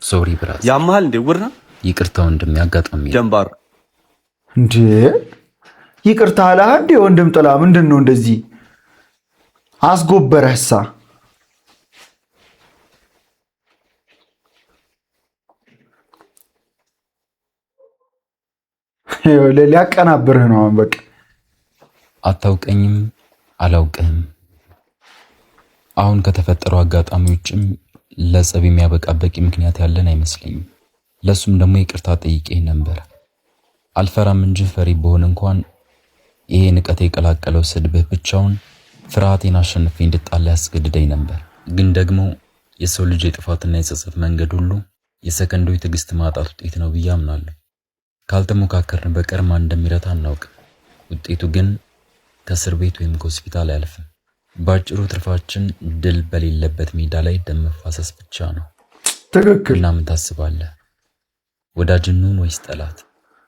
ሶሪ ብራዝ ያማል እንደ ወርና ይቅርታ ወንድም ያጋጣሚ ደምባር እንዴ ይቅርታ አለ አንዴ ወንድም ጥላ ምንድነው እንደዚህ አስጎበረህሳ ሊያቀናብርህ ነው በቃ አታውቀኝም አላውቅህም አሁን ከተፈጠረው አጋጣሚዎችም ለጸብ የሚያበቃ በቂ ምክንያት ያለን አይመስለኝም ለሱም ደግሞ ይቅርታ ጠይቄ ነበር አልፈራም እንጂ ፈሪ በሆነ እንኳን ይሄ ንቀት የቀላቀለው ስድብህ ብቻውን ፍርሃቴን አሸንፌ እንድጣላ ያስገድደኝ ነበር ግን ደግሞ የሰው ልጅ የጥፋትና የጸጸት መንገድ ሁሉ የሰከንዶች ትዕግስት ማጣት ውጤት ነው ብዬ አምናለሁ ካልተሞካከርን በቀር ማን እንደሚረታ አናውቅ ውጤቱ ግን ከእስር ቤት ወይም ከሆስፒታል አያልፍም ባጭሩ ትርፋችን ድል በሌለበት ሜዳ ላይ ደም መፋሰስ ብቻ ነው ትክክል እና ምን ታስባለህ ወዳጅኑን ወይስ ጠላት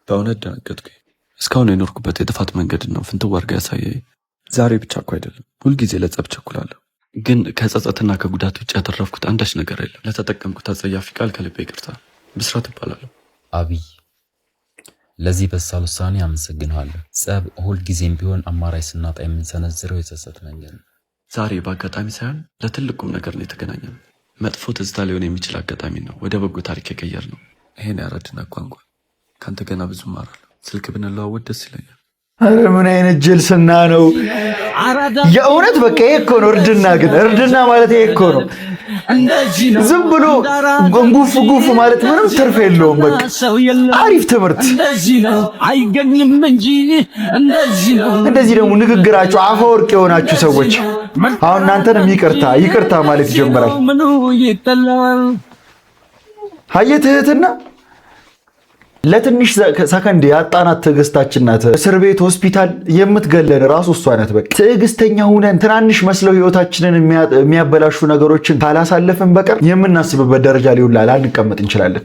በእውነት ደነገጥኩኝ እስካሁን የኖርኩበት የጥፋት መንገድ ነው ፍንትው አድርጋ ያሳየኝ ዛሬ ብቻ እኮ አይደለም ሁልጊዜ ለጸብ ቸኩላለሁ ግን ከጸጸትና ከጉዳት ውጭ ያተረፍኩት አንዳች ነገር የለም ለተጠቀምኩት አጸያፊ ቃል ከልቤ ይቅርታ ብስራት እባላለሁ አብይ ለዚህ በሳል ውሳኔ አመሰግናለሁ ጸብ ሁልጊዜም ቢሆን አማራጭ ስናጣ የምንሰነዝረው የጸጸት መንገድ ነው ዛሬ በአጋጣሚ ሳይሆን ለትልቁም ነገር ነው የተገናኘነው መጥፎ ትዝታ ሊሆን የሚችል አጋጣሚ ነው ወደ በጎ ታሪክ የቀየር ነው ይሄን ያረድና ቋንቋ ካንተ ገና ብዙ ማራለሁ ስልክ ብንለዋወጥ ደስ ይለኛል አረ ምን አይነት ጅልስና ነው የእውነት በቃ ይሄ እኮ ነው እርድና ግን እርድና ማለት ይሄ እኮ ነው ዝም ብሎ ጉፍ ማለት ምንም ትርፍ የለውም በቃ አሪፍ ትምህርት እንደዚህ ደግሞ ንግግራችሁ አፈወርቅ የሆናችሁ ሰዎች አሁን እናንተንም ይቅርታ ማለት ይጀምራል አየህ እህትና ለትንሽ ሰከንድ ያጣናት ትዕግስታችን ናት እስር ቤት ሆስፒታል የምትገለን ራሱ እሷ ናት በቃ ትዕግስተኛ ሆነን ትናንሽ መስለው ህይወታችንን የሚያበላሹ ነገሮችን ካላሳለፍን በቀር የምናስብበት ደረጃ ላይ ሁላ ላንቀመጥ እንችላለን